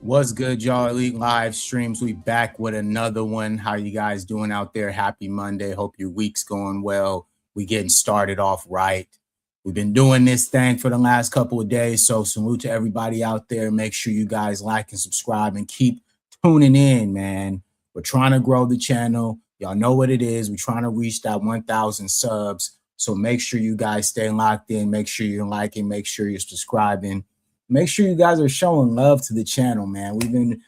What's good, y'all? Elite Live Streams. We back with another one. How you guys doing out there? Happy Monday. Hope your week's going well. We getting started off right. We've been doing this thing for the last couple of days. So salute to everybody out there. Make sure you guys like and subscribe and keep tuning in, man. We're trying to grow the channel. Y'all know what it is. We're trying to reach that 1,000 subs. So make sure you guys stay locked in. Make sure you're liking. Make sure you're subscribing. Make sure you guys are showing love to the channel, man. We've been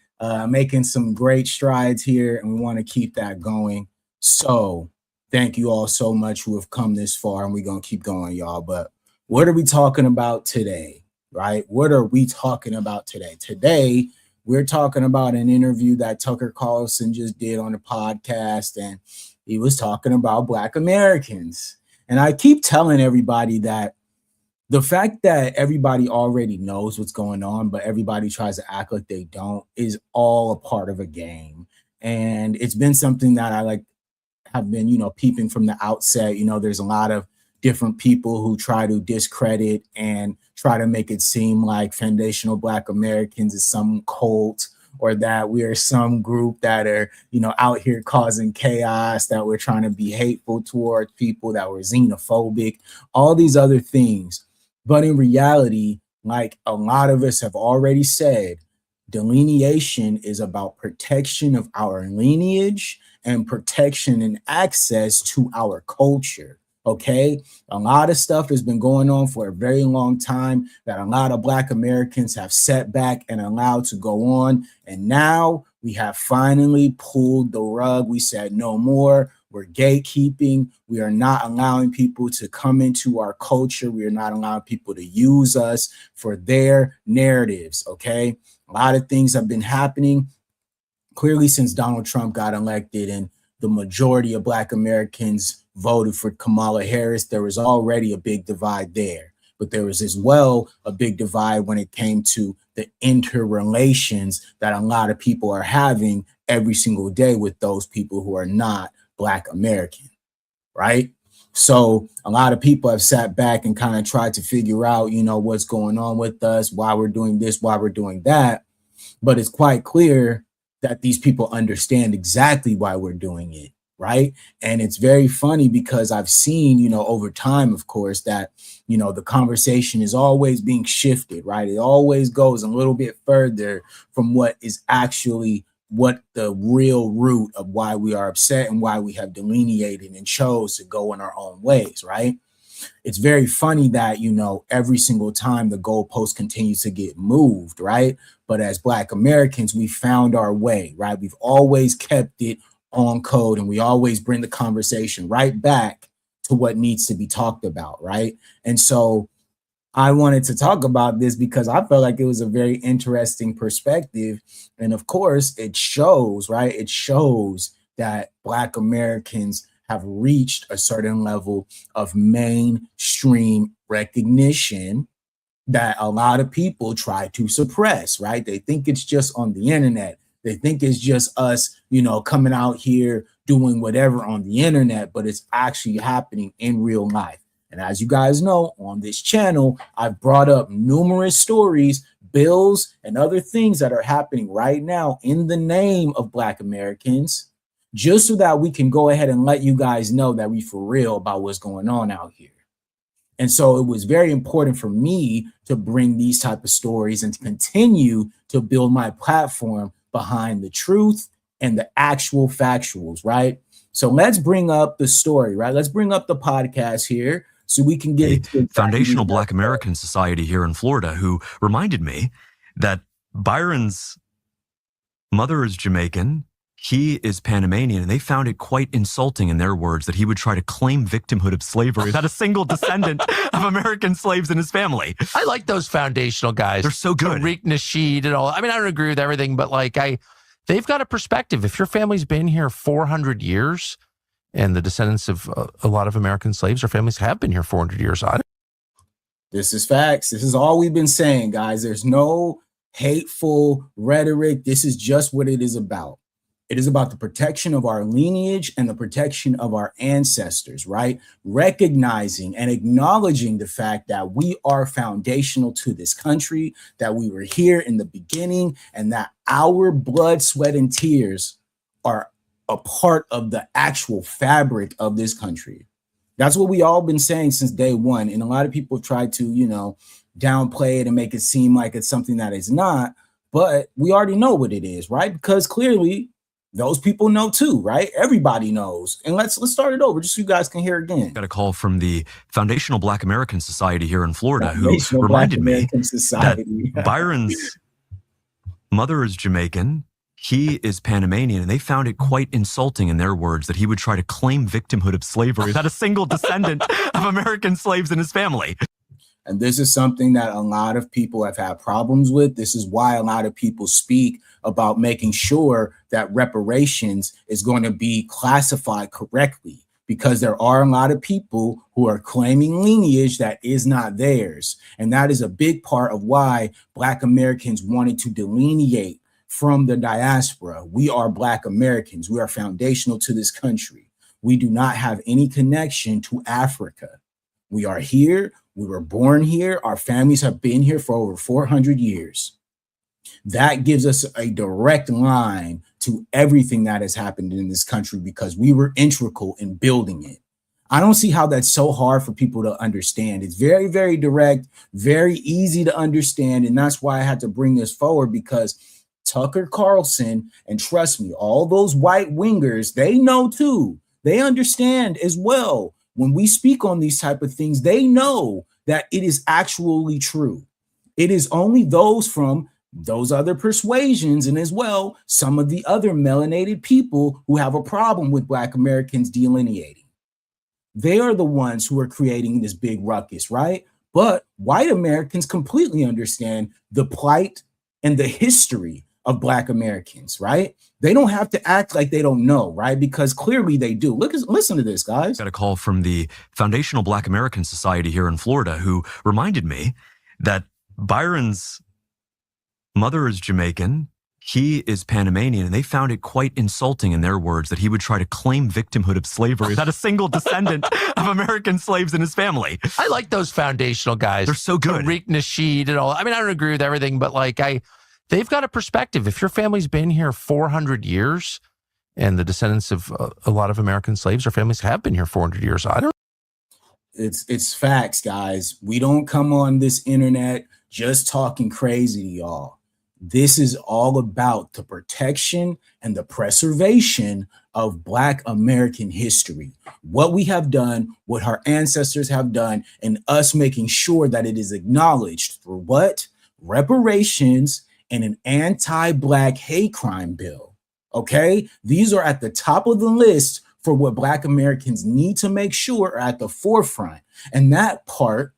making some great strides here, and we want to keep that going. So thank you all so much who have come this far, and we're going to keep going, y'all. But what are we talking about today, right? What are we talking about today? Today, we're talking about an interview that Tucker Carlson just did on the podcast, and he was talking about Black Americans. And I keep telling everybody that the fact that everybody already knows what's going on, but everybody tries to act like they don't, is all a part of a game. And it's been something that I have been, peeping from the outset. There's a lot of different people who try to discredit and try to make it seem like foundational Black Americans is some cult, or that we are some group that are, out here causing chaos, that we're trying to be hateful towards people, that we're xenophobic, all these other things. But in reality, like a lot of us have already said, delineation is about protection of our lineage and protection and access to our culture. Okay, a lot of stuff has been going on for a very long time that a lot of Black Americans have set back and allowed to go on. And now we have finally pulled the rug. We said no more. We're gatekeeping. We are not allowing people to come into our culture. We are not allowing people to use us for their narratives. Okay, a lot of things have been happening clearly since Donald Trump got elected, and the majority of Black Americans voted for Kamala Harris. There was already a big divide there, but there was as well a big divide when it came to the interrelations that a lot of people are having every single day with those people who are not Black American, right? So a lot of people have sat back and kind of tried to figure out, what's going on with us, why we're doing this, why we're doing that. But it's quite clear that these people understand exactly why we're doing it, right? And it's very funny because I've seen, over time, of course, that, the conversation is always being shifted, right? It always goes a little bit further from what is actually what the real root of why we are upset and why we have delineated and chose to go in our own ways, right? It's very funny that, every single time the goalpost continues to get moved, right? But as Black Americans, we found our way, right? We've always kept it on code, and we always bring the conversation right back to what needs to be talked about, right? And so I wanted to talk about this because I felt like it was a very interesting perspective. And of course, it shows, right? It shows that Black Americans have reached a certain level of mainstream recognition that a lot of people try to suppress, right? They think it's just on the internet. They think it's just us, coming out here doing whatever on the internet, but it's actually happening in real life. And as you guys know, on this channel, I've brought up numerous stories, bills, and other things that are happening right now in the name of Black Americans, just so that we can go ahead and let you guys know that we for real about what's going on out here. And so it was very important for me to bring these type of stories and to continue to build my platform behind the truth and the actual factuals, right? So let's bring up the story, right? Let's bring up the podcast here so we can get a foundational Black American society here in Florida who reminded me that Byron's mother is Jamaican, he is Panamanian, and they found it quite insulting, in their words, that he would try to claim victimhood of slavery without a single descendant of American slaves in his family. I like those foundational guys. They're so good. Tariq Nasheed and all. I mean, I don't agree with everything, but they've got a perspective. If your family's been here 400 years, and the descendants of a lot of American slaves or families have been here 400 years. This is facts. This is all we've been saying, guys. There's no hateful rhetoric. This is just what it is about. It is about the protection of our lineage and the protection of our ancestors, right? Recognizing and acknowledging the fact that we are foundational to this country, that we were here in the beginning, and that our blood, sweat, and tears are a part of the actual fabric of this country. That's what we all been saying since day one. And a lot of people try to, downplay it and make it seem like it's something that it's not. But we already know what it is, right? Because clearly those people know too, right? Everybody knows. And let's start it over just so you guys can hear again. Got a call from the Foundational Black American Society here in Florida who reminded me that Byron's mother is Jamaican. He is Panamanian, and they found it quite insulting, in their words, that he would try to claim victimhood of slavery without a single descendant of American slaves in his family. And this is something that a lot of people have had problems with. This is why a lot of people speak about making sure that reparations is going to be classified correctly, because there are a lot of people who are claiming lineage that is not theirs. And that is a big part of why Black Americans wanted to delineate from the diaspora. We are Black Americans. We are foundational to this country. We do not have any connection to Africa. We are here. We were born here. Our families have been here for over 400 years. That gives us a direct line to everything that has happened in this country because we were integral in building it. I don't see how that's so hard for people to understand. It's very, very direct, very easy to understand. And that's why I had to bring this forward, because Tucker Carlson, and trust me, all those white wingers, they know too. They understand as well. When we speak on these type of things, they know that it is actually true. It is only those from those other persuasions, and as well, some of the other melanated people who have a problem with Black Americans delineating. They are the ones who are creating this big ruckus, right? But white Americans completely understand the plight and the history of Black Americans, right? They don't have to act like they don't know, right? Because clearly they do. Listen to this, guys. Got a call from the Foundational Black American Society here in Florida who reminded me that Byron's mother is Jamaican. He is Panamanian, and they found it quite insulting, in their words, that he would try to claim victimhood of slavery without a single descendant of American slaves in his family. I like those foundational guys. They're so good. Tariq Nasheed and all. I mean, I don't agree with everything, but they've got a perspective. If your family's been here 400 years, and the descendants of a lot of American slaves or families have been here 400 years, I don't. It's facts, guys. We don't come on this internet just talking crazy to y'all. This is all about the protection and the preservation of Black American history. What we have done, what our ancestors have done, and us making sure that it is acknowledged through what? Reparations and an anti-Black hate crime bill. Okay? These are at the top of the list for what Black Americans need to make sure are at the forefront. And that part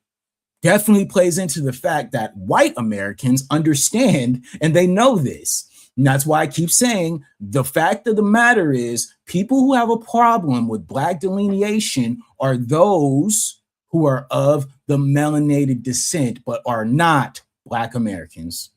definitely plays into the fact that white Americans understand and they know this. And that's why I keep saying the fact of the matter is people who have a problem with Black delineation are those who are of the melanated descent, but are not Black Americans,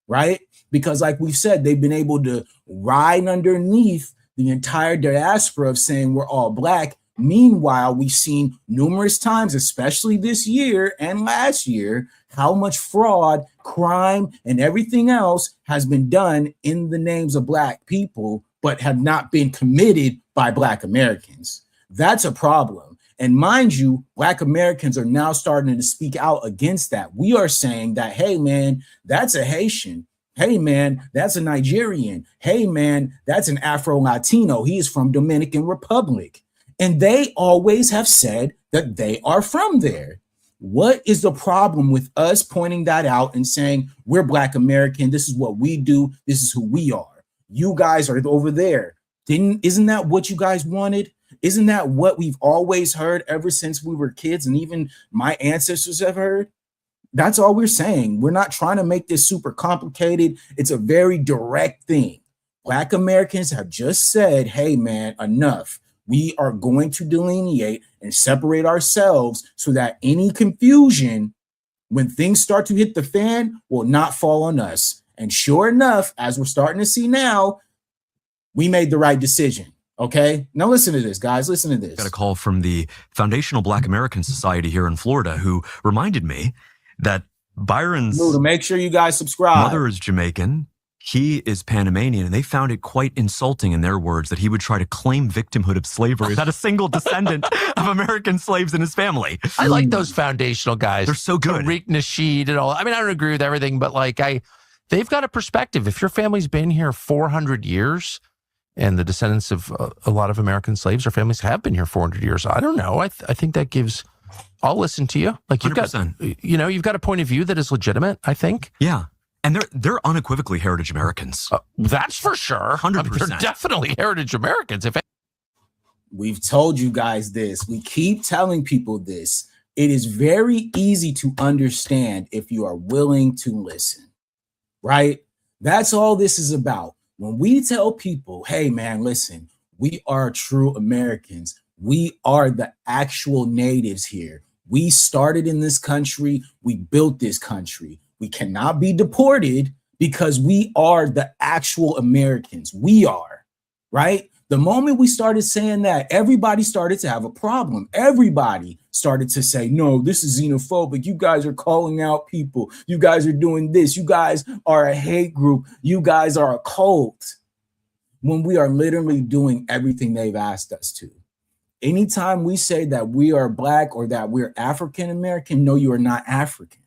right? Because like we've said, they've been able to ride underneath the entire diaspora of saying we're all Black. Meanwhile, we've seen numerous times, especially this year and last year, how much fraud, crime, and everything else has been done in the names of Black people, but have not been committed by Black Americans. That's a problem. And mind you, Black Americans are now starting to speak out against that. We are saying that, hey, man, that's a Haitian. Hey, man, that's a Nigerian. Hey, man, that's an Afro-Latino. He is from Dominican Republic. And they always have said that they are from there. What is the problem with us pointing that out and saying we're Black American? This is what we do. This is who we are. You guys are over there. Isn't that what you guys wanted? Isn't that what we've always heard ever since we were kids, and even my ancestors have heard? That's all we're saying. We're not trying to make this super complicated. It's a very direct thing. Black Americans have just said, hey, man, enough. We are going to delineate and separate ourselves so that any confusion when things start to hit the fan will not fall on us. And sure enough, as we're starting to see now, We made the right decision. Okay. Now listen to this, guys. Listen to this. Got a call from the Foundational Black American Society here in Florida who reminded me that Byron's make sure you guys subscribe. mother is Jamaican. He is Panamanian, and they found it quite insulting in their words that he would try to claim victimhood of slavery without a single descendant of American slaves in his family. I like those foundational guys. They're so good. Tariq Nasheed and all. I mean, I don't agree with everything, but like they've got a perspective. If your family's been here 400 years, and the descendants of a lot of American slaves or families have been here 400 years, I don't know. I think that gives. I'll listen to you. Like you've 100%. got, you've got a point of view that is legitimate. I think. Yeah. And they're unequivocally heritage Americans. That's for sure. 100%. They're definitely heritage Americans. We've told you guys this. We keep telling people this. It is very easy to understand if you are willing to listen, right? That's all this is about. When we tell people, hey, man, listen, we are true Americans. We are the actual natives here. We started in this country. We built this country. We cannot be deported because we are the actual Americans. We are, right? The moment we started saying that, everybody started to have a problem. Everybody started to say, no, this is xenophobic. You guys are calling out people. You guys are doing this. You guys are a hate group. You guys are a cult. When we are literally doing everything they've asked us to. Anytime we say that we are Black or that we're African American, no, you are not African.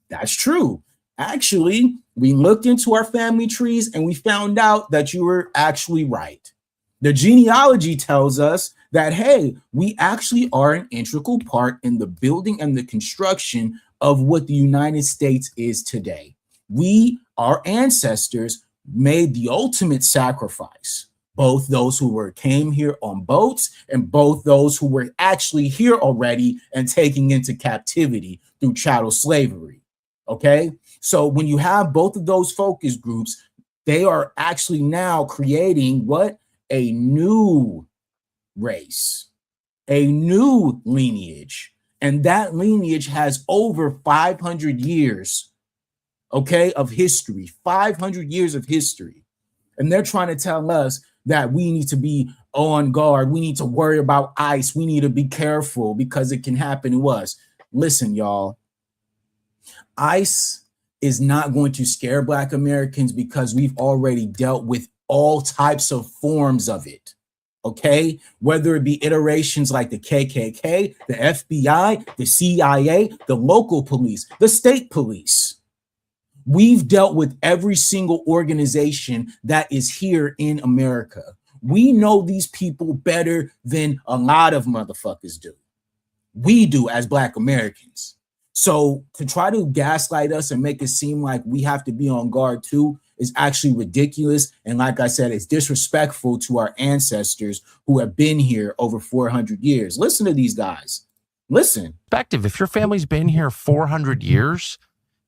That's true. Actually, we looked into our family trees and we found out that you were actually right. The genealogy tells us that, hey, we actually are an integral part in the building and the construction of what the United States is today. We, our ancestors, made the ultimate sacrifice. Both those who came here on boats and both those who were actually here already and taken into captivity through chattel slavery. Okay, so when you have both of those focus groups, they are actually now creating what? A new race, a new lineage. And that lineage has over 500 years, okay, of history, 500 years of history. And they're trying to tell us that we need to be on guard. We need to worry about ICE. We need to be careful because it can happen to us. Listen, y'all. ICE is not going to scare Black Americans because we've already dealt with all types of forms of it, okay? Whether it be iterations like the KKK, the FBI, the CIA, the local police, the state police. We've dealt with every single organization that is here in America. We know these people better than a lot of motherfuckers do. We do as Black Americans. So to try to gaslight us and make it seem like we have to be on guard too is actually ridiculous. And like I said, it's disrespectful to our ancestors who have been here over 400 years. Listen to these guys. Listen. Perspective. If your family's been here 400 years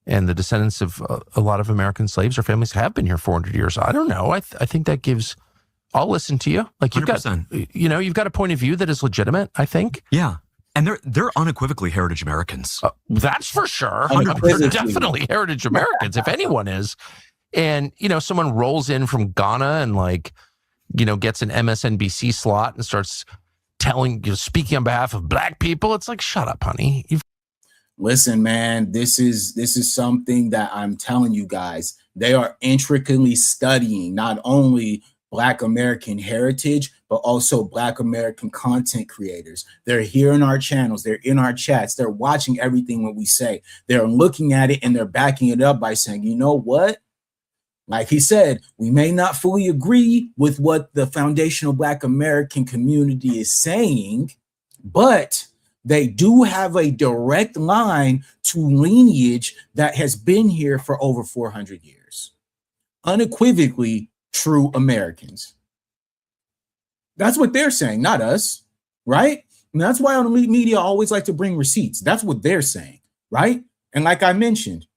and the descendants of a lot of American slaves or families have been here 400 years, I don't know. I think that gives. I'll listen to you. Like you've 100%. got, you've got a point of view that is legitimate. I think. Yeah. And they're unequivocally heritage Americans. That's for sure. Unequivocally. They're definitely heritage Americans, if anyone is. And, someone rolls in from Ghana and gets an MSNBC slot and starts speaking on behalf of Black people. It's like, shut up, honey. Listen, man, this is something that I'm telling you guys. They are intricately studying not only Black American heritage, but also Black American content creators. They're here in our channels. They're in our chats. They're watching everything what we say. They're looking at it and they're backing it up by saying, you know what? Like he said, we may not fully agree with what the foundational Black American community is saying, but they do have a direct line to lineage that has been here for over 400 years. Unequivocally true Americans. That's what they're saying, not us, right? And that's why on elite media always like to bring receipts. That's what they're saying, right? And like I mentioned,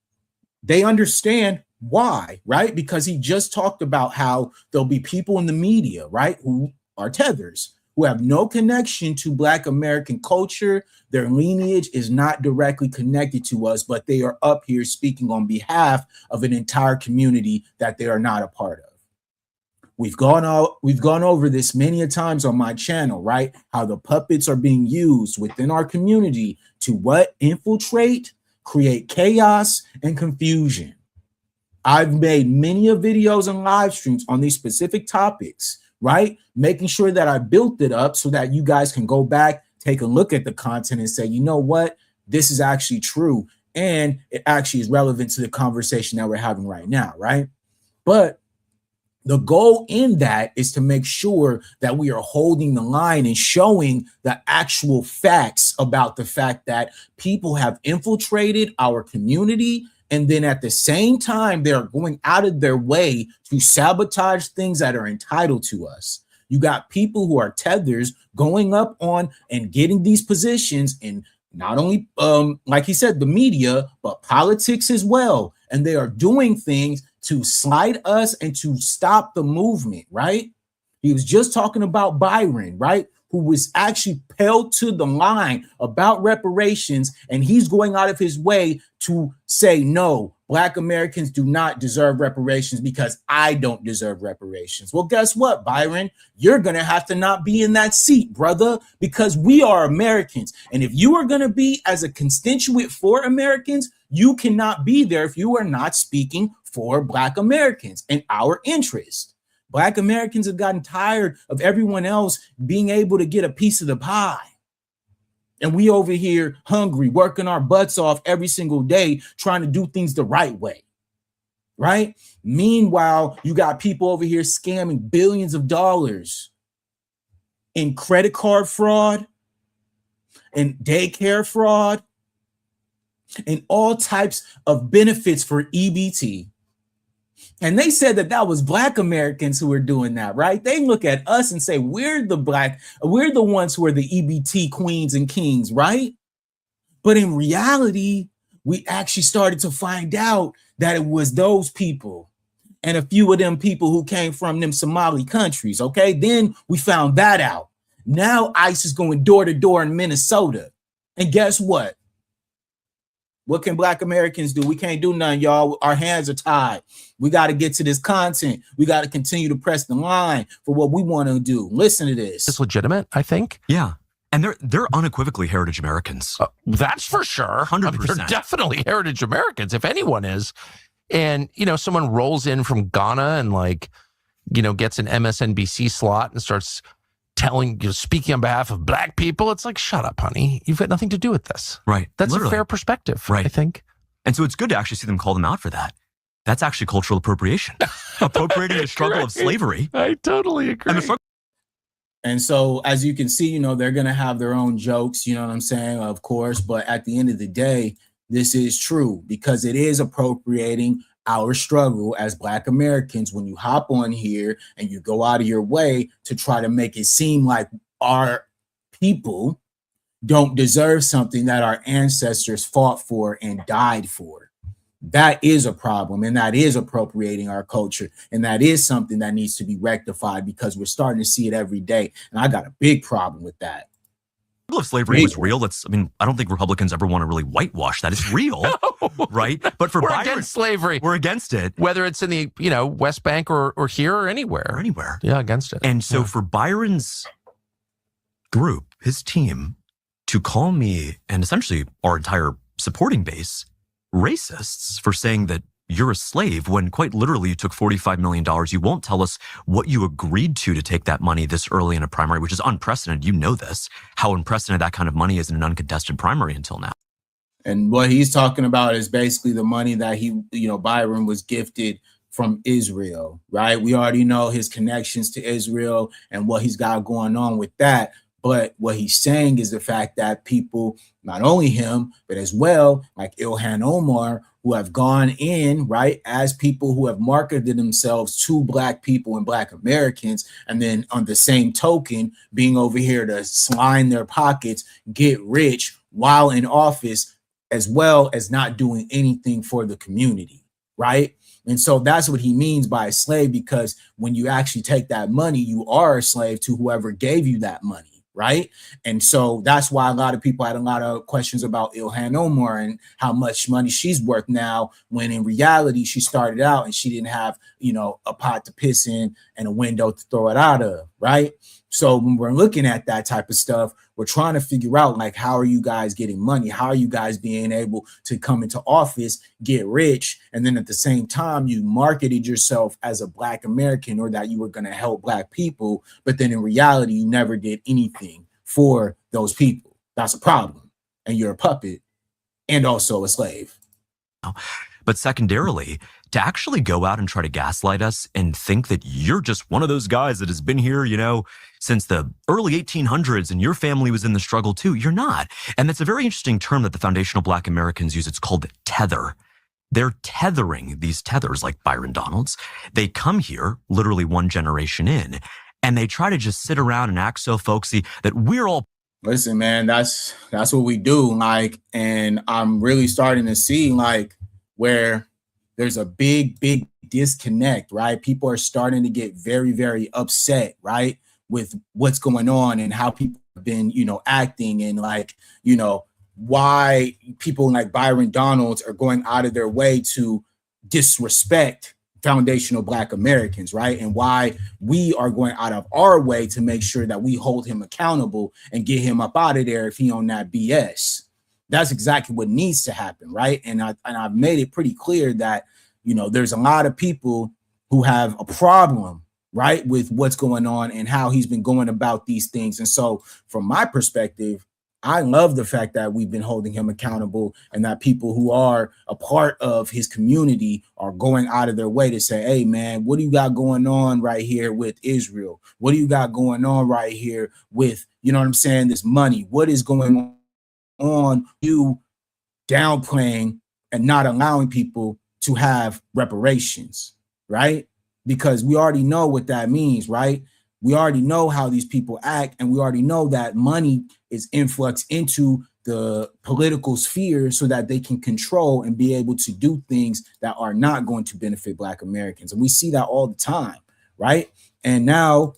they understand why, right? Because he just talked about how there'll be people in the media, right, who are tethers, who have no connection to Black American culture. Their lineage is not directly connected to us, but they are up here speaking on behalf of an entire community that they are not a part of. we've gone over this many a times on my channel, right? How the puppets are being used within our community to what? Infiltrate, create chaos and confusion. I've made many of videos and live streams on these specific topics, right? Making sure that I built it up so that you guys can go back, take a look at the content and say, you know what? This is actually true. And it actually is relevant to the conversation that we're having right now, right? But the goal in that is to make sure that we are holding the line and showing the actual facts about the fact that people have infiltrated our community. And then at the same time, they're going out of their way to sabotage things that are entitled to us. You got people who are tethers going up on and getting these positions in not only, like he said, the media, but politics as well. And they are doing things to slight us and to stop the movement, right? He was just talking about Byron, right? Who was actually held to the line about reparations, and he's going out of his way to say, no, Black Americans do not deserve reparations because I don't deserve reparations. Well, guess what, Byron? You're going to have to not be in that seat, brother, because we are Americans. And if you are going to be as a constituent for Americans, you cannot be there if you are not speaking for Black Americans and our interest. Black Americans have gotten tired of everyone else being able to get a piece of the pie. And we over here hungry, working our butts off every single day, trying to do things the right way, right? Meanwhile, you got people over here scamming billions of dollars in credit card fraud and daycare fraud and all types of benefits for EBT. And they said that that was Black Americans who were doing that, right? They look at us and say, we're the ones who are the EBT queens and kings, right? But in reality, we actually started to find out that it was those people and a few of them people who came from them Somali countries, okay? Then we found that out. Now ICE is going door to door in Minnesota. And guess what? What can Black Americans do? We can't do nothing, y'all. Our hands are tied. We got to get to this content. We got to continue to press the line for what we want to do. Listen to this. It's legitimate, I think. Yeah. And they're unequivocally heritage Americans. That's for sure. 100%. They're definitely heritage Americans, if anyone is. And, someone rolls in from Ghana and gets an MSNBC slot and starts speaking on behalf of Black people. It's like, shut up, honey. You've got nothing to do with this. Right. That's Literally. a fair perspective, right. I think. And so it's good to actually see them call them out for that. That's actually cultural appropriation. Appropriating the struggle of slavery. I totally agree. And so, as you can see, they're going to have their own jokes, you know what I'm saying? Of course. But at the end of the day, this is true because it is appropriating our struggle as Black Americans when you hop on here and you go out of your way to try to make it seem like our people don't deserve something that our ancestors fought for and died for. That is a problem, and that is appropriating our culture, and that is something that needs to be rectified because we're starting to see it every day, and I got a big problem with that. If slavery was real, I don't think Republicans ever want to really whitewash that. It's real, right? But for we're Byron, against slavery. We're against it. Whether it's in the, West Bank or here or anywhere. Yeah, against it. And so for Byron's group, his team, to call me and essentially our entire supporting base racists for saying that you're a slave when quite literally you took $45 million. You won't tell us what you agreed to take that money this early in a primary, which is unprecedented. You know this, how unprecedented that kind of money is in an uncontested primary until now. And what he's talking about is basically the money that Byron was gifted from Israel, right? We already know his connections to Israel and what he's got going on with that. But what he's saying is the fact that people, not only him, but as well, like Ilhan Omar, who have gone in, right, as people who have marketed themselves to Black people and Black Americans, and then on the same token, being over here to line their pockets, get rich while in office, as well as not doing anything for the community, right? And so that's what he means by a slave, because when you actually take that money, you are a slave to whoever gave you that money, right? And so that's why a lot of people had a lot of questions about Ilhan Omar and how much money she's worth now, when in reality she started out and she didn't have, you know, a pot to piss in and a window to throw it out of, right? So when we're looking at that type of stuff, we're trying to figure out, like, how are you guys getting money? How are you guys being able to come into office, get rich, and then at the same time you marketed yourself as a Black American, or that you were going to help Black people, but then in reality you never did anything for those people? That's a problem, and you're a puppet and also a slave. But secondarily, to actually go out and try to gaslight us and think that you're just one of those guys that has been here, you know, since the early 1800s and your family was in the struggle too, you're not. And that's a very interesting term that the foundational Black Americans use. It's called tether. They're tethering these tethers like Byron Donalds. They come here literally one generation in, and they try to just sit around and act so folksy that we're all. Listen, man, that's what we do. Like, and I'm really starting to see, like, where there's a big disconnect, right? People are starting to get very, very upset, right, with what's going on and how people have been, you know, acting, and, like, you know, why people like Byron Donalds are going out of their way to disrespect foundational Black Americans, right? And why we are going out of our way to make sure that we hold him accountable and get him up out of there if he on that BS. That's exactly what needs to happen, right? And I've made it pretty clear that, you know, there's a lot of people who have a problem, right, with what's going on and how he's been going about these things. And so from my perspective, I love the fact that we've been holding him accountable, and that people who are a part of his community are going out of their way to say, hey, man, what do you got going on right here with Israel? What do you got going on right here with, you know what I'm saying, this money? What is going on? You downplaying and not allowing people to have reparations, right? Because we already know what that means, right? We already know how these people act, and we already know that money is influxed into the political sphere so that they can control and be able to do things that are not going to benefit Black Americans. And we see that all the time, right? And now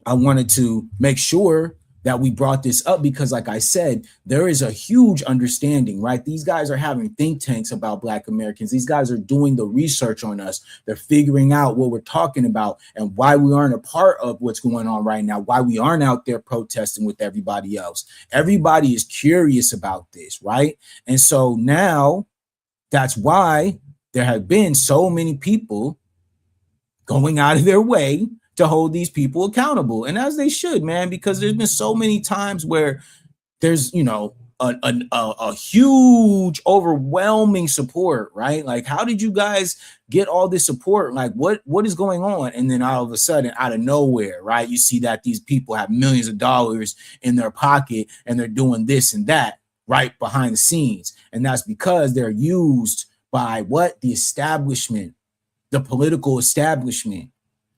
I wanted to make sure that we brought this up because, like I said, there is a huge understanding, right? These guys are having think tanks about Black Americans. These guys are doing the research on us. They're figuring out what we're talking about and why we aren't a part of what's going on right now, why we aren't out there protesting with everybody else. Everybody is curious about this, right? And so now that's why there have been so many people going out of their way to hold these people accountable, and as they should, man, because there's been so many times where there's, you know, a huge, overwhelming support, right? Like, how did you guys get all this support? Like, what is going on? And then all of a sudden, out of nowhere, right, you see that these people have millions of dollars in their pocket and they're doing this and that right behind the scenes, and that's because they're used by what? The establishment, the political establishment,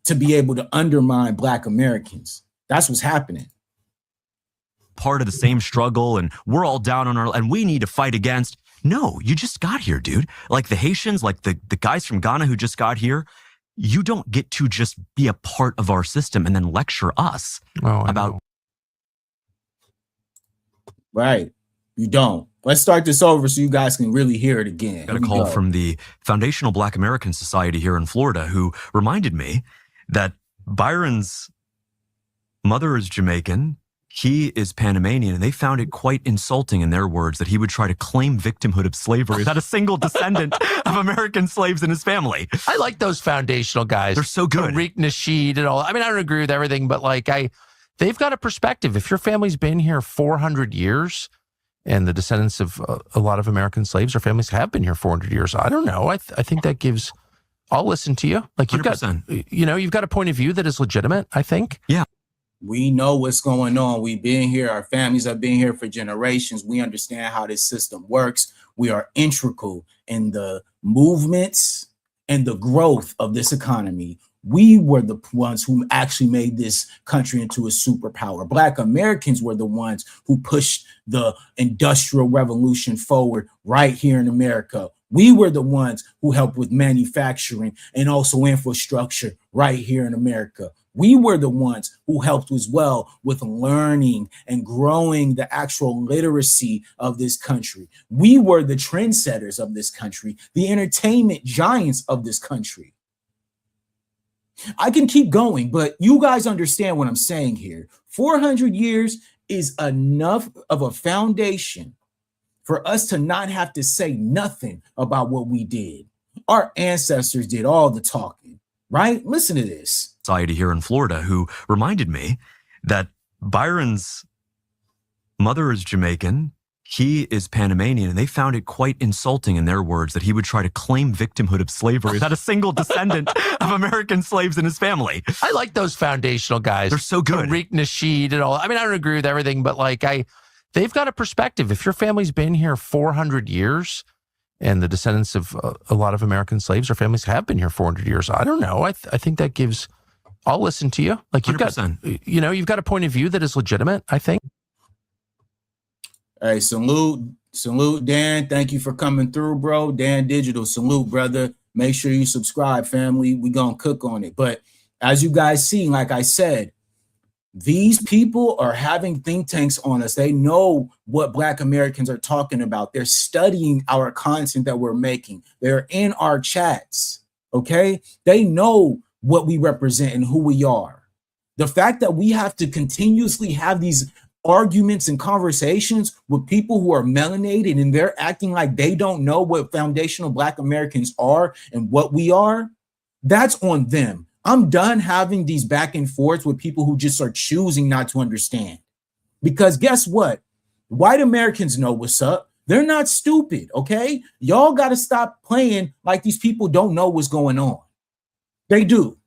to be able to undermine Black Americans. That's what's happening. Part of the same struggle, and we're all down on our, and we need to fight against. No, you just got here, dude. Like the Haitians, like the guys from Ghana who just got here, you don't get to just be a part of our system and then lecture us about. Right. You don't. Let's start this over so you guys can really hear it again. Got a call from the Foundational Black American Society here in Florida who reminded me that Byron's mother is Jamaican, he is Panamanian, and they found it quite insulting, in their words, that he would try to claim victimhood of slavery without a single descendant of American slaves in his family. I like those foundational guys. They're so good. Tariq Nasheed and all. I mean, I don't agree with everything, but like they've got a perspective. If your family's been here 400 years, and the descendants of a lot of American slaves or families have been here 400 years, I don't know. I think that gives. I'll listen to you. Like you've 100%. got, you know, you've got a point of view that is legitimate, I think. Yeah. We know what's going on. We've been here. Our families have been here for generations. We understand how this system works. We are integral in the movements and the growth of this economy. We were the ones who actually made this country into a superpower. Black Americans were the ones who pushed the Industrial Revolution forward right here in America. We were the ones who helped with manufacturing and also infrastructure right here in America. We were the ones who helped as well with learning and growing the actual literacy of this country. We were the trendsetters of this country, the entertainment giants of this country. I can keep going, but you guys understand what I'm saying here. 400 years is enough of a foundation for us to not have to say nothing about what we did. Our ancestors did all the talking, right? Listen to this. Society here in Florida who reminded me that Byron's mother is Jamaican, he is Panamanian, and they found it quite insulting, in their words, that he would try to claim victimhood of slavery without a single descendant of American slaves in his family. I like those foundational guys. They're so good. Tariq Nasheed and all. I mean, I don't agree with everything, but like they've got a perspective. If your family's been here 400 years, and the descendants of a lot of American slaves or families have been here 400 years, I don't know. I think that gives. I'll listen to you. Like you've 100%. you've got a point of view that is legitimate, I think. Hey, salute, Dan. Thank you for coming through, bro. Dan Digital, salute, brother. Make sure you subscribe, family. We gonna cook on it. But as you guys see, like I said, these people are having think tanks on us. They know what Black Americans are talking about. They're studying our content that we're making. They're in our chats, okay? They know what we represent and who we are. The fact that we have to continuously have these arguments and conversations with people who are melanated and they're acting like they don't know what foundational Black Americans are and what we are, that's on them. I'm done having these back and forths with people who just are choosing not to understand. Because guess what? White Americans know what's up. They're not stupid, okay? Y'all got to stop playing like these people don't know what's going on. They do,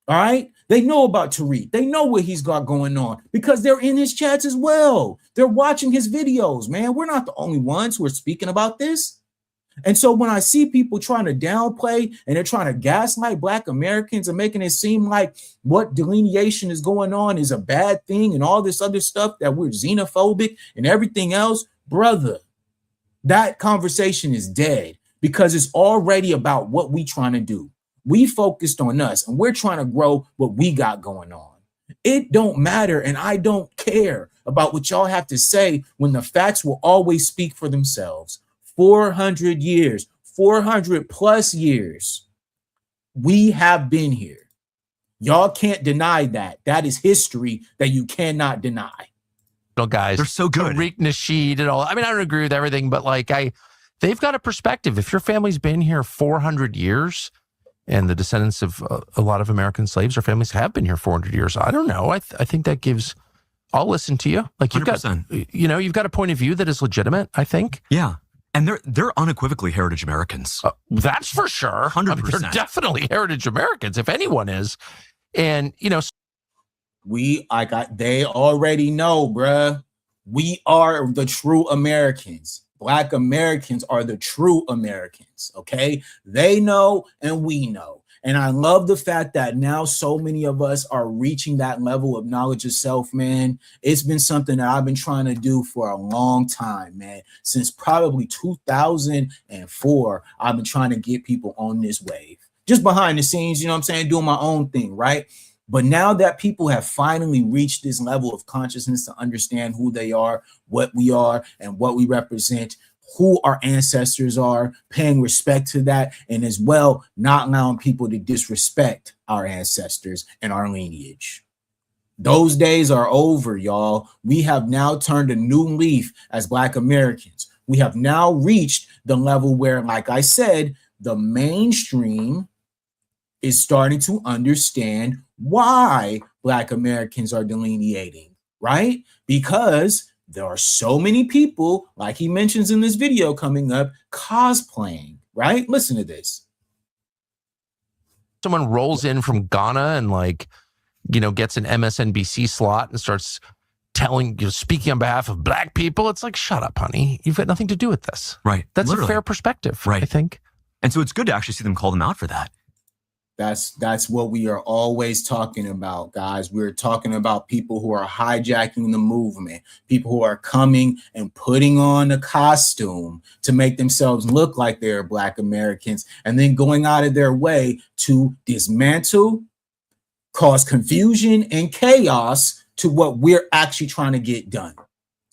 all right? They know about Tariq. They know what he's got going on because they're in his chats as well. They're watching his videos, man. We're not the only ones who are speaking about this. And so when I see people trying to downplay and they're trying to gaslight Black Americans and making it seem like what delineation is going on is a bad thing and all this other stuff, that we're xenophobic and everything else, brother, that conversation is dead because it's already about what we trying to do. We focused on us and we're trying to grow what we got going on. It don't matter, and I don't care about what y'all have to say when the facts will always speak for themselves. 400 years, 400 plus years, we have been here. Y'all can't deny that. That is history that you cannot deny. Guys, they're so good. Tariq Nasheed and all. I mean, I don't agree with everything, but like they've got a perspective. If your family's been here 400 years, and the descendants of a lot of American slaves or families have been here 400 years, I don't know. I think that gives. I'll listen to you. Like you've 100%. You've got a point of view that is legitimate, I think. Yeah. And they're unequivocally heritage Americans. That's for sure. 100%. They're definitely heritage Americans, if anyone is. And, they already know, bruh. We are the true Americans. Black Americans are the true Americans, okay? They know and we know. And I love the fact that now so many of us are reaching that level of knowledge of self, man. It's been something that I've been trying to do for a long time, man. Since probably 2004, I've been trying to get people on this wave. Just behind the scenes, you know what I'm saying? Doing my own thing, right? But now that people have finally reached this level of consciousness to understand who they are, what we are, and what we represent, who our ancestors are, paying respect to that, and as well, not allowing people to disrespect our ancestors and our lineage. Those days are over, y'all. We have now turned a new leaf as Black Americans. We have now reached the level where, like I said, the mainstream is starting to understand why Black Americans are delineating, right? Because there are so many people, like he mentions in this video coming up, cosplaying, right? Listen to this. Someone rolls in from Ghana and gets an MSNBC slot and starts speaking on behalf of Black people. It's like, shut up, honey. You've got nothing to do with this. Right. That's Literally. a fair perspective, right. I think. And so it's good to actually see them call them out for that. That's what we are always talking about, guys. We're talking about people who are hijacking the movement, people who are coming and putting on a costume to make themselves look like they're Black Americans, and then going out of their way to dismantle, cause confusion and chaos to what we're actually trying to get done,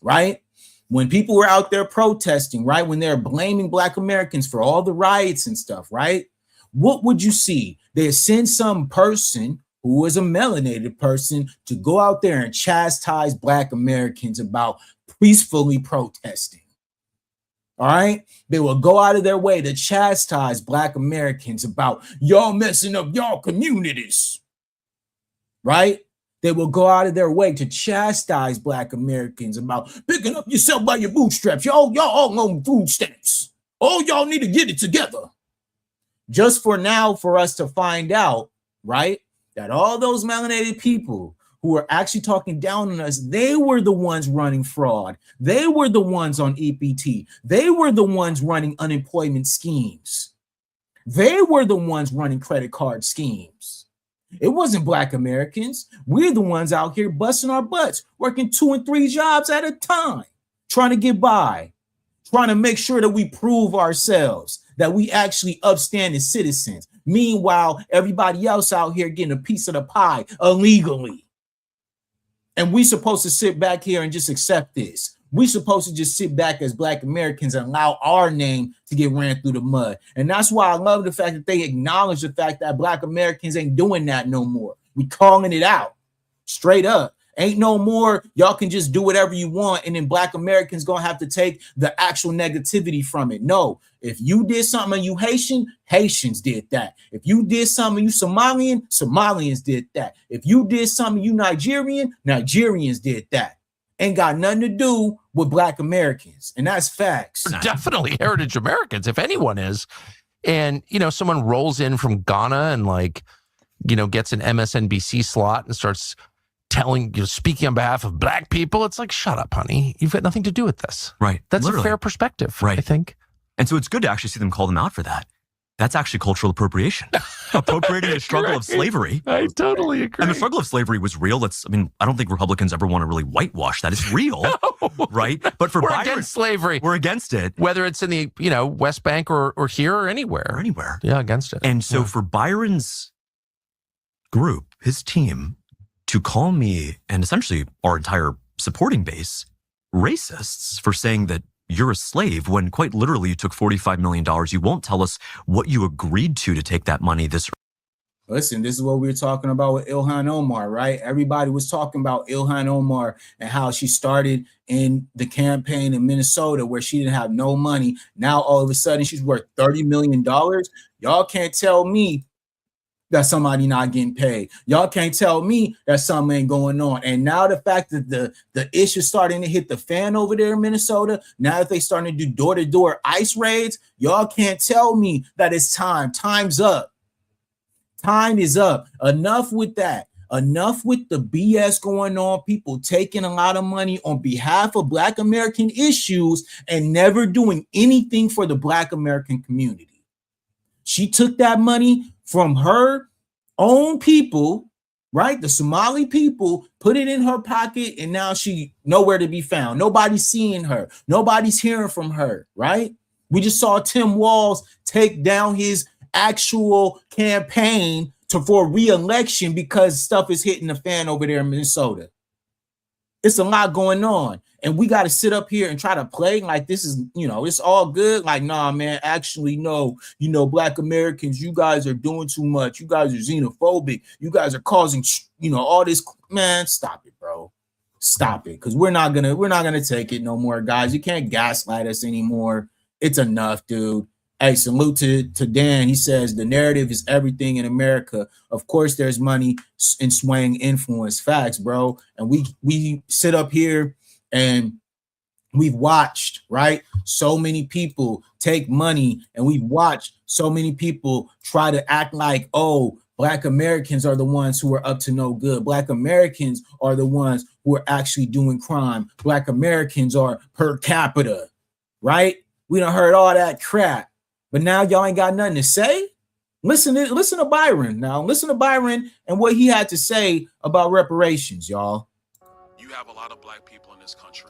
right? When people were out there protesting, right, when they're blaming Black Americans for all the riots and stuff, right, what would you see? They'd send some person who was a melanated person to go out there and chastise Black Americans about peacefully protesting. All right. They will go out of their way to chastise Black Americans about y'all messing up y'all communities. Right. They will go out of their way to chastise Black Americans about picking up yourself by your bootstraps. Y'all all on food stamps. Oh, y'all need to get it together. Just for now, for us to find out, right, that all those melanated people who are actually talking down on us, they were the ones running fraud. They were the ones on EPT. They were the ones running unemployment schemes. They were the ones running credit card schemes. It wasn't Black Americans. We're the ones out here busting our butts, working 2 and 3 jobs at a time, trying to get by, trying to make sure that we prove ourselves, that we actually upstanding citizens. Meanwhile, everybody else out here getting a piece of the pie illegally. And we supposed to sit back here and just accept this. We supposed to just sit back as Black Americans and allow our name to get ran through the mud. And that's why I love the fact that they acknowledge the fact that Black Americans ain't doing that no more. We calling it out straight up. Ain't no more, y'all can just do whatever you want, and then Black Americans gonna have to take the actual negativity from it. No, if you did something and you Haitian, Haitians did that. If you did something you Somalian, Somalians did that. If you did something you Nigerian, Nigerians did that. Ain't got nothing to do with Black Americans, and that's facts. Definitely heritage Americans, if anyone is. And, you know, someone rolls in from Ghana and, like, you know, gets an MSNBC slot and starts telling, you know, speaking on behalf of Black people. It's like, shut up, honey. You've got nothing to do with this. Right. That's Literally. a fair perspective, right. I think. And so it's good to actually see them call them out for that. That's actually cultural appropriation. Appropriating the struggle of slavery. I totally agree. And the struggle of slavery was real. I don't think Republicans ever want to really whitewash that. It's real, No. right? But for We're Byron, against slavery. we're against it. Whether it's in the, you know, West Bank or here or anywhere. Or anywhere. Yeah, against it. And so Yeah. for Byron's group, his team, to call me and essentially our entire supporting base racists for saying that you're a slave when quite literally you took $45 million. You won't tell us what you agreed to take that money this. Listen, this is what we were talking about with Ilhan Omar, right? Everybody was talking about Ilhan Omar and how she started in the campaign in Minnesota where she didn't have no money. Now, all of a sudden, she's worth $30 million. Y'all can't tell me that somebody not getting paid. Y'all can't tell me that something ain't going on. And now the fact that the issue starting to hit the fan over there in Minnesota, now that they starting to do door-to-door ICE raids, y'all can't tell me that it's time. Time's up. Time is up. Enough with that. Enough with the BS going on. People taking a lot of money on behalf of Black American issues and never doing anything for the Black American community. She took that money from her own people, right? The Somali people, put it in her pocket, and now she nowhere to be found. Nobody's seeing her. Nobody's hearing from her, right? We just saw Tim Walz take down his actual campaign for re-election because stuff is hitting the fan over there in Minnesota. It's a lot going on. And we got to sit up here and try to play like this is, you know, it's all good. Like, nah, man, actually, no, you know, Black Americans, you guys are doing too much. You guys are xenophobic. You guys are causing, you know, all this. Man, stop it, bro. Stop it. Because we're not gonna take it no more, guys. You can't gaslight us anymore. It's enough, dude. Hey, salute to Dan. He says the narrative is everything in America. Of course, there's money in swaying influence. Facts, bro. And we sit up here and we've watched, right, so many people take money, and we've watched so many people try to act like, oh, Black Americans are the ones who are up to no good. Black Americans are the ones who are actually doing crime. Black Americans are per capita, right? We done heard all that crap, but now y'all ain't got nothing to say. Listen to Byron now. Listen to Byron and what he had to say about reparations, y'all. You have a lot of Black people in this country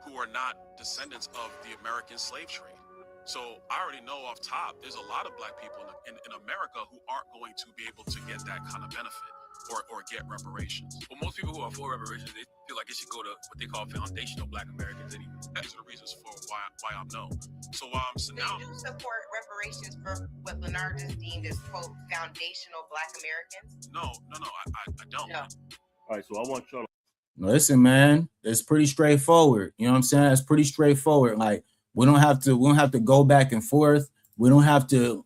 who are not descendants of the American slave trade. So I already know off top, there's a lot of Black people in America who aren't going to be able to get that kind of benefit. or get reparations. Well, most people who are for reparations, they feel like it should go to what they call foundational Black Americans anyway. These are the reasons for why I'm no. So why I'm so They now. do support reparations for what Leonard just deemed as, quote, foundational Black Americans? No, I don't. No. All right, so I want y'all to Listen, man, it's pretty straightforward. You know what I'm saying? It's pretty straightforward. Like we don't have to go back and forth. We don't have to,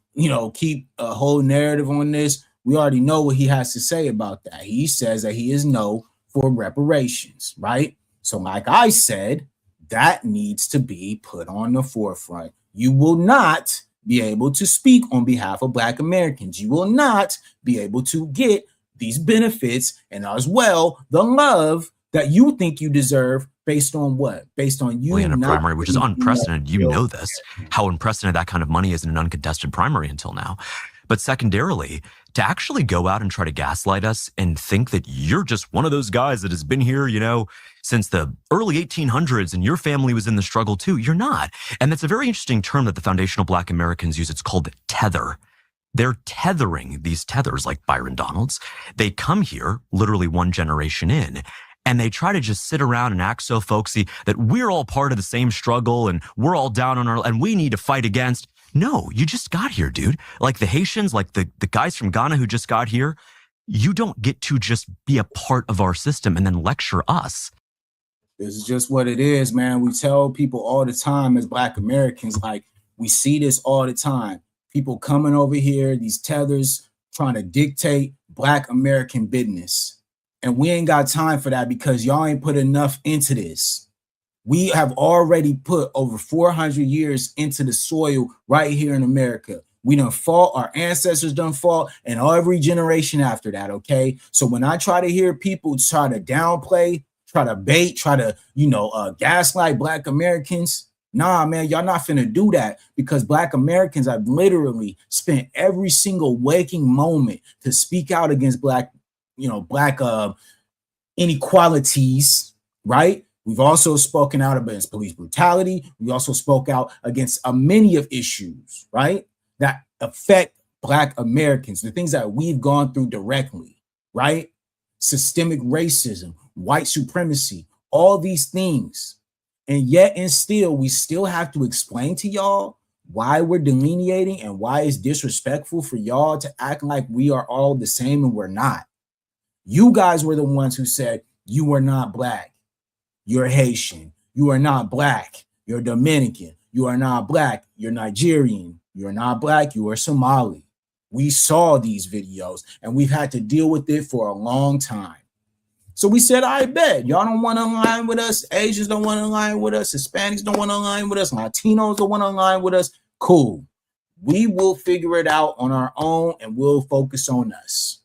keep a whole narrative on this. We already know what he has to say about that. He says that he is no for reparations, right? So like I said, that needs to be put on the forefront. You will not be able to speak on behalf of Black Americans. You will not be able to get these benefits and as well the love that you think you deserve based on what? Based on you in a not primary, which is being unprecedented. You able- know this, how unprecedented that kind of money is in an uncontested primary until now. But secondarily, to actually go out and try to gaslight us and think that you're just one of those guys that has been here, since the early 1800s and your family was in the struggle too, you're not. And that's a very interesting term that the foundational Black Americans use. It's called tether. They're tethering these tethers like Byron Donalds. They come here literally one generation in, and they try to just sit around and act so folksy that we're all part of the same struggle and we're all down on and we need to fight against. No, you just got here, dude. Like the Haitians, like the guys from Ghana who just got here, you don't get to just be a part of our system and then lecture us. This is just what it is, man. We tell people all the time as Black Americans, like we see this all the time. People coming over here, these tethers trying to dictate Black American business. And we ain't got time for that because y'all ain't put enough into this. We have already put over 400 years into the soil right here in America. We done fought, our ancestors done fought, and every generation after that, okay? So when I try to hear people try to downplay, try to bait, try to, gaslight Black Americans, nah, man, y'all not finna do that because Black Americans have literally spent every single waking moment to speak out against Black inequalities, right? We've also spoken out against police brutality. We also spoke out against many of issues, right, that affect Black Americans, the things that we've gone through directly, right? Systemic racism, white supremacy, all these things. And yet and still, we still have to explain to y'all why we're delineating and why it's disrespectful for y'all to act like we are all the same and we're not. You guys were the ones who said you were not Black. You're Haitian. You are not Black. You're Dominican. You are not Black. You're Nigerian. You're not Black. You are Somali. We saw these videos and we've had to deal with it for a long time. So we said, I bet y'all don't want to align with us. Asians don't want to align with us. Hispanics don't want to align with us. Latinos don't want to align with us. Cool. We will figure it out on our own and we'll focus on us.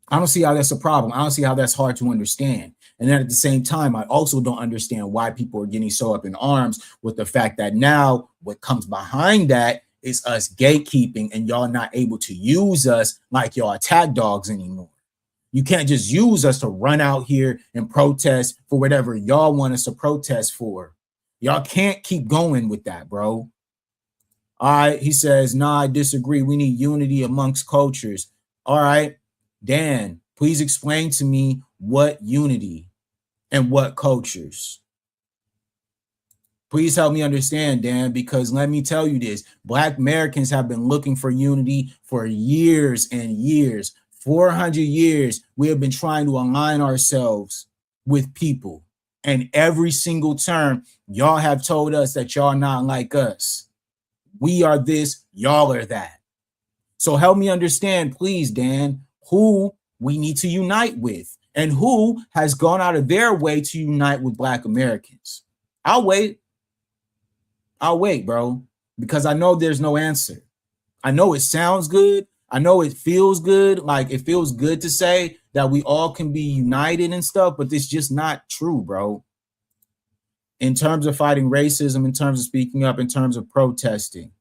I don't see how that's a problem. I don't see how that's hard to understand. And then at the same time, I also don't understand why people are getting so up in arms with the fact that now what comes behind that is us gatekeeping and y'all not able to use us like y'all attack dogs anymore. You can't just use us to run out here and protest for whatever y'all want us to protest for. Y'all can't keep going with that, bro. All right, he says, nah, I disagree. We need unity amongst cultures. All right, Dan, please explain to me what unity and what cultures. Please help me understand, Dan, because let me tell you this. Black Americans have been looking for unity for years and years. 400 years, we have been trying to align ourselves with people. And every single term, y'all have told us that y'all not like us. We are this, y'all are that. So help me understand, please, Dan, who we need to unite with and who has gone out of their way to unite with Black Americans. I'll wait, bro, because I know there's no answer. I know it sounds good. I know it feels good. Like it feels good to say that we all can be united and stuff, but it's just not true, bro. In terms of fighting racism, in terms of speaking up, in terms of protesting.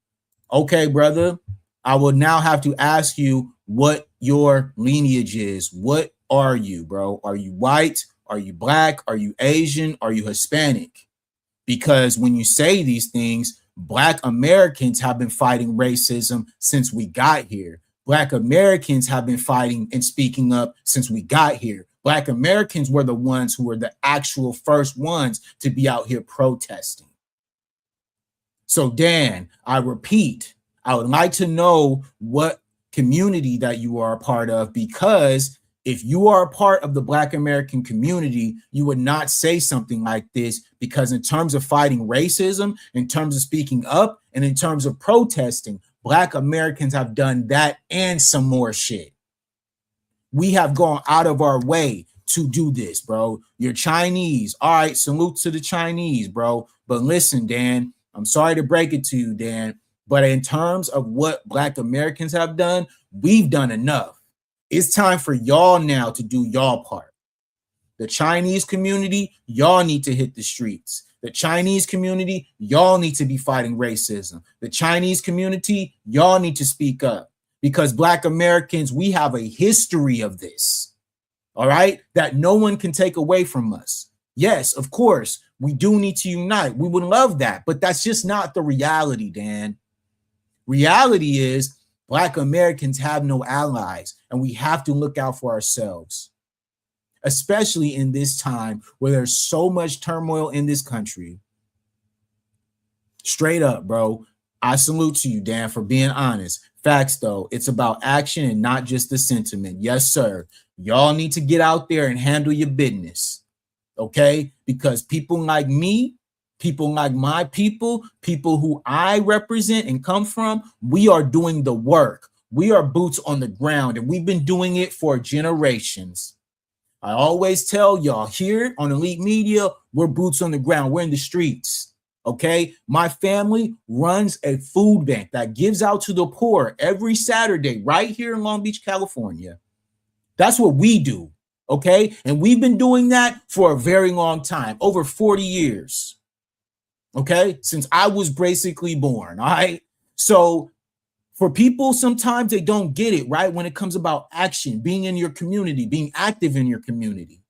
Okay, brother, I will now have to ask you what your lineage is. What are you, bro? Are you white? Are you Black? Are you Asian? Are you Hispanic? Because when you say these things, Black Americans have been fighting racism since we got here. Black Americans have been fighting and speaking up since we got here. Black Americans were the ones who were the actual first ones to be out here protesting. So Dan, I repeat, I would like to know what community that you are a part of, because if you are a part of the Black American community, you would not say something like this, because in terms of fighting racism, in terms of speaking up, and in terms of protesting, Black Americans have done that and some more shit. We have gone out of our way to do this, bro. You're Chinese. All right, salute to the Chinese, bro. But listen, Dan, I'm sorry to break it to you, Dan, but in terms of what Black Americans have done, we've done enough. It's time for y'all now to do y'all part. The Chinese community, y'all need to hit the streets. The Chinese community, y'all need to be fighting racism. The Chinese community, y'all need to speak up, because Black Americans, we have a history of this, all right, that no one can take away from us. Yes, of course, we do need to unite. We would love that, but that's just not the reality, Dan. Reality is Black Americans have no allies, and we have to look out for ourselves, especially in this time where there's so much turmoil in this country. Straight up, bro. I salute to you, Dan, for being honest. Facts, though, it's about action and not just the sentiment. Yes, sir. Y'all need to get out there and handle your business, okay? Because people like me, people like my people who I represent and come from, we are doing the work. We are boots on the ground, and we've been doing it for generations. I always tell y'all here on Elite Media, we're boots on the ground. We're in the streets, okay? My family runs a food bank that gives out to the poor every Saturday right here in Long Beach, California. That's what we do, okay? And we've been doing that for a very long time, over 40 years, okay? Since I was basically born, all right? So for people, sometimes they don't get it, right? When it comes about action, being in your community, being active in your community,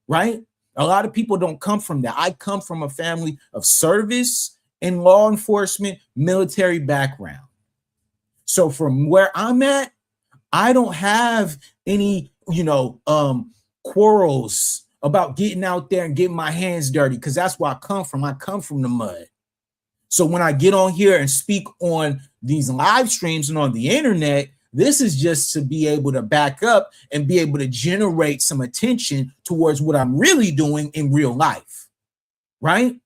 right? A lot of people don't come from that. I come from a family of service and law enforcement, military background. So from where I'm at, I don't have any, quarrels about getting out there and getting my hands dirty, because that's where I come from. I come from the mud. So when I get on here and speak on these live streams and on the internet, this is just to be able to back up and be able to generate some attention towards what I'm really doing in real life, right?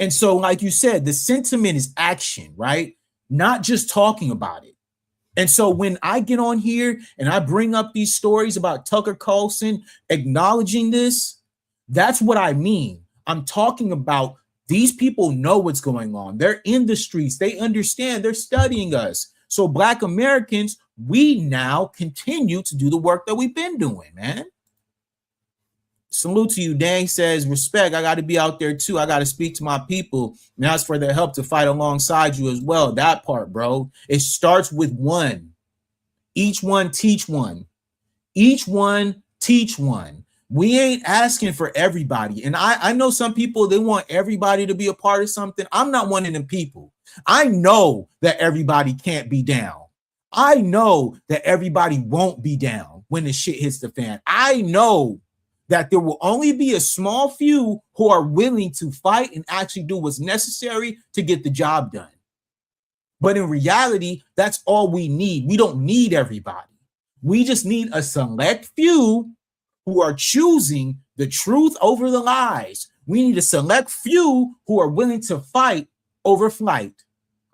And so, like you said, the sentiment is action, right? Not just talking about it. And so when I get on here and I bring up these stories about Tucker Carlson acknowledging this, that's what I mean. I'm talking about these people know what's going on. They're in the streets. They understand. They're studying us. So Black Americans, we now continue to do the work that we've been doing, man. Salute to you. Dan says, respect. I got to be out there too. I got to speak to my people and ask for their help to fight alongside you as well. That part, bro. It starts with one. Each one teach one. Each one teach one. We ain't asking for everybody. And I know some people, they want everybody to be a part of something. I'm not one of them people. I know that everybody can't be down. I know that everybody won't be down when the shit hits the fan. I know that there will only be a small few who are willing to fight and actually do what's necessary to get the job done. But in reality, that's all we need. We don't need everybody. We just need a select few who are choosing the truth over the lies. We need a select few who are willing to fight over flight,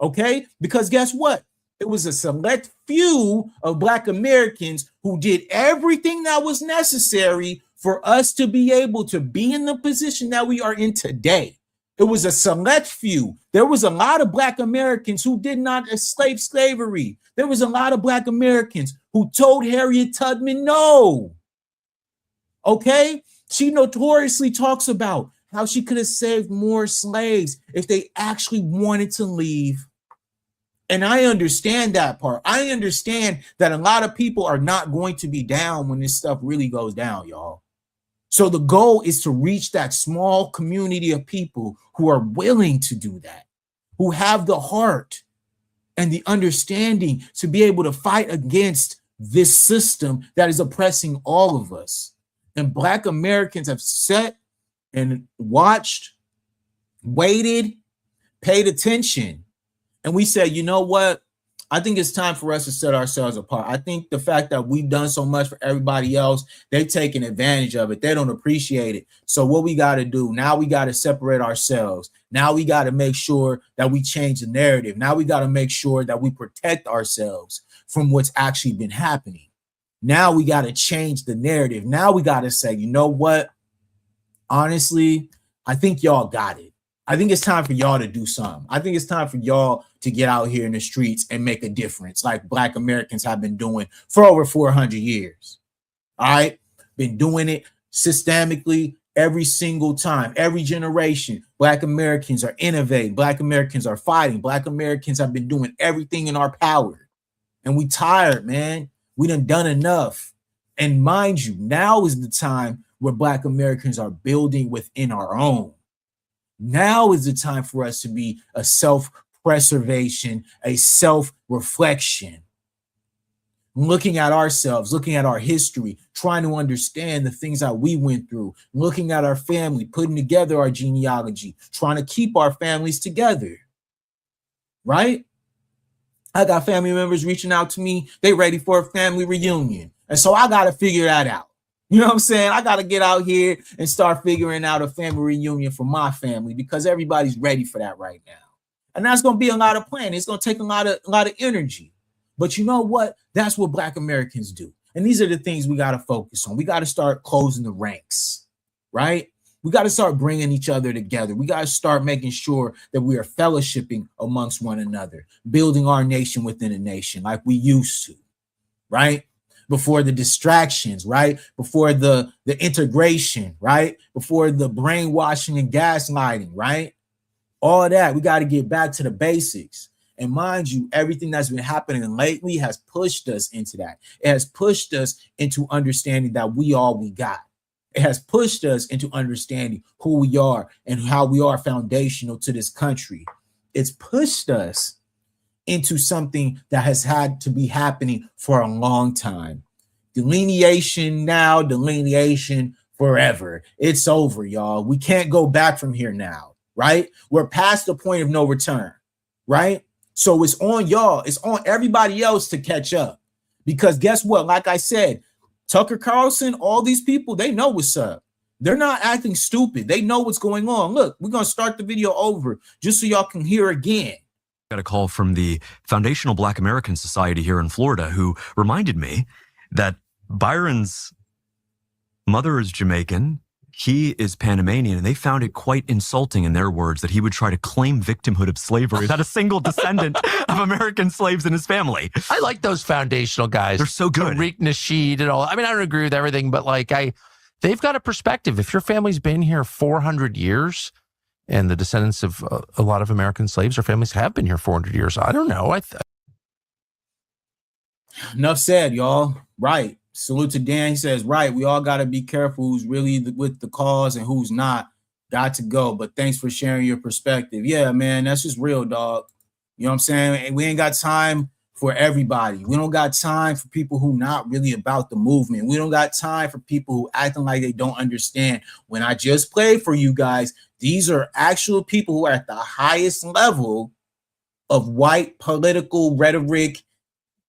okay? Because guess what? It was a select few of Black Americans who did everything that was necessary for us to be able to be in the position that we are in today. It was a select few. There was a lot of Black Americans who did not escape slavery. There was a lot of Black Americans who told Harriet Tubman no. Okay? She notoriously talks about how she could have saved more slaves if they actually wanted to leave. And I understand that part. I understand that a lot of people are not going to be down when this stuff really goes down, y'all. So the goal is to reach that small community of people who are willing to do that, who have the heart and the understanding to be able to fight against this system that is oppressing all of us. And Black Americans have sat and watched, waited, paid attention. And we said, you know what? I think it's time for us to set ourselves apart. I think the fact that we've done so much for everybody else, they've taken advantage of it. They don't appreciate it. So what we got to do now, we got to separate ourselves. Now we got to make sure that we change the narrative. Now we got to make sure that we protect ourselves from what's actually been happening. Now we got to change the narrative. Now we got to say, you know what? Honestly, I think y'all got it. I think it's time for y'all to do something. I think it's time for y'all to get out here in the streets and make a difference like Black Americans have been doing for over 400 years. All right? Been doing it systemically every single time, every generation. Black Americans are innovating. Black Americans are fighting. Black Americans have been doing everything in our power. And we tired, man. We done enough. And mind you, now is the time where Black Americans are building within our own. Now is the time for us to be a self-preservation, a self-reflection. Looking at ourselves, looking at our history, trying to understand the things that we went through, looking at our family, putting together our genealogy, trying to keep our families together, right? I got family members reaching out to me. They ready for a family reunion. And so I got to figure that out. You know what I'm saying? I got to get out here and start figuring out a family reunion for my family because everybody's ready for that right now. And that's going to be a lot of planning. It's going to take a lot of energy. But you know what? That's what Black Americans do. And these are the things we got to focus on. We got to start closing the ranks, right? We got to start bringing each other together. We got to start making sure that we are fellowshipping amongst one another, building our nation within a nation like we used to, right? Before the distractions, right? Before the integration, right? Before the brainwashing and gaslighting, right? All of that, we got to get back to the basics. And mind you, everything that's been happening lately has pushed us into that. It has pushed us into understanding that we got. It has pushed us into understanding who we are and how we are foundational to this country. It's pushed us into something that has had to be happening for a long time. Delineation now, delineation forever. It's over, y'all. We can't go back from here now, right? We're past the point of no return, right? So it's on y'all. It's on everybody else to catch up. Because guess what? Like I said, Tucker Carlson, all these people, they know what's up. They're not acting stupid. They know what's going on. Look, we're going to start the video over just so y'all can hear again. Got a call from the Foundational Black American Society here in Florida who reminded me that Byron's mother is Jamaican, he is Panamanian, and they found it quite insulting, in their words, that he would try to claim victimhood of slavery without a single descendant of American slaves in his family. I like those foundational guys. They're so good. Tariq Nasheed and all. I mean, I don't agree with everything, but like they've got a perspective. If your family's been here 400 years, and the descendants of a lot of American slaves or families have been here 400 years. I don't know. Enough said, y'all. Right. Salute to Dan. He says, right, we all got to be careful who's really with the cause and who's not. Got to go. But thanks for sharing your perspective. Yeah, man, that's just real, dog. You know what I'm saying? We ain't got time for everybody. We don't got time for people who not really about the movement. We don't got time for people who acting like they don't understand. When I just played for you guys, these are actual people who are at the highest level of white political rhetoric.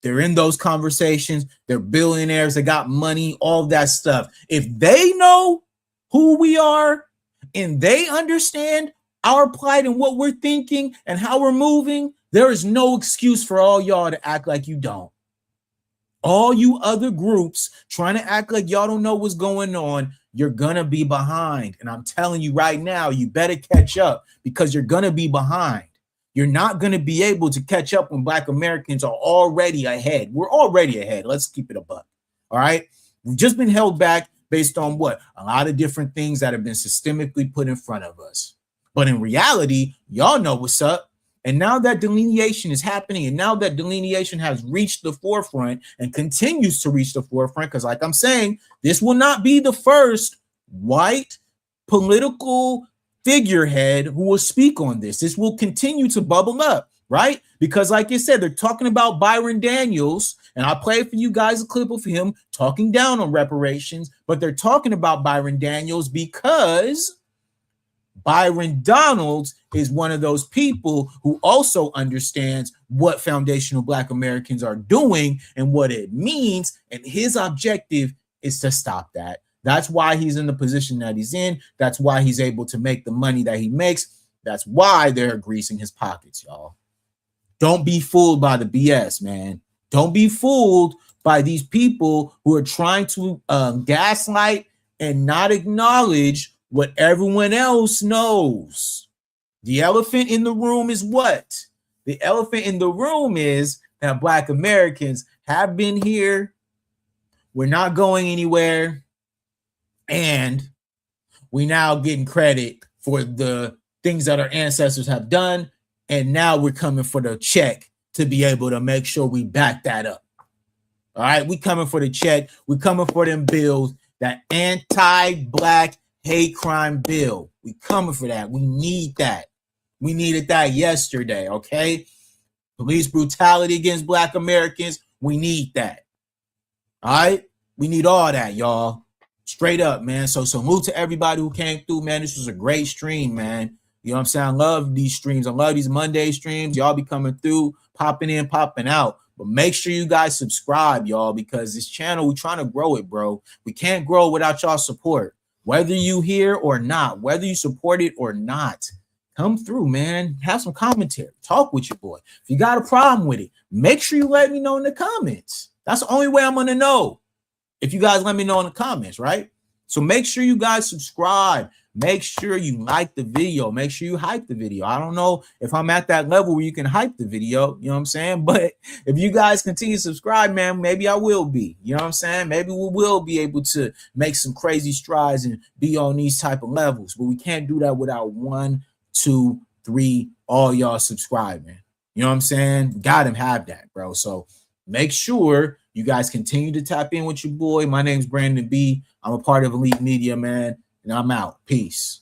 They're in those conversations. They're billionaires. They got money, all that stuff. If they know who we are and they understand our plight and what we're thinking and how we're moving, there is no excuse for all y'all to act like you don't. All you other groups trying to act like y'all don't know what's going on, you're going to be behind. And I'm telling you right now, you better catch up because you're going to be behind. You're not going to be able to catch up when Black Americans are already ahead. We're already ahead. Let's keep it a buck. All right. We've just been held back based on what? A lot of different things that have been systemically put in front of us. But in reality, y'all know what's up. And now that delineation is happening, and now that delineation has reached the forefront and continues to reach the forefront, because like I'm saying, this will not be the first white political figurehead who will speak on this. This will continue to bubble up, right? Because like you said, they're talking about Byron Daniels, and I'll play for you guys a clip of him talking down on reparations, but they're talking about Byron Daniels because Byron Donalds is one of those people who also understands what foundational Black Americans are doing and what it means, and his objective is to stop that. That's why he's in the position that he's in. That's why he's able to make the money that he makes. That's why they're greasing his pockets, y'all. Don't be fooled by the BS, man. Don't be fooled by these people who are trying to gaslight and not acknowledge what everyone else knows. The elephant in the room is what? The elephant in the room is that Black Americans have been here. We're not going anywhere. And we now getting credit for the things that our ancestors have done. And now we're coming for the check to be able to make sure we back that up. All right, we coming for the check. We coming for them bills, that anti-Black hate crime bill. We coming for that. We need that. We needed that yesterday, okay? Police brutality against Black Americans, we need that. All right? We need all that, y'all. Straight up, man. So salute to everybody who came through, man. This was a great stream, man. You know what I'm saying? I love these streams. I love these Monday streams. Y'all be coming through, popping in, popping out. But make sure you guys subscribe, y'all, because this channel, we're trying to grow it, bro. We can't grow without y'all support. Whether you here or not, whether you support it or not, come through, man. Have some commentary. Talk with your boy. If you got a problem with it, make sure you let me know in the comments. That's the only way I'm going to know. If you guys let me know in the comments, right? So make sure you guys subscribe. Make sure you like the video. Make sure you hype the video. I don't know if I'm at that level where you can hype the video, you know what I'm saying? But if you guys continue to subscribe, man, maybe I will be, you know what I'm saying? Maybe we will be able to make some crazy strides and be on these type of levels. But we can't do that without 1, 2, 3, all y'all subscribing. You know what I'm saying? Gotta have that, bro. So make sure you guys continue to tap in with your boy. My name's Brandon B. I'm a part of Elite Media, man, and I'm out. Peace.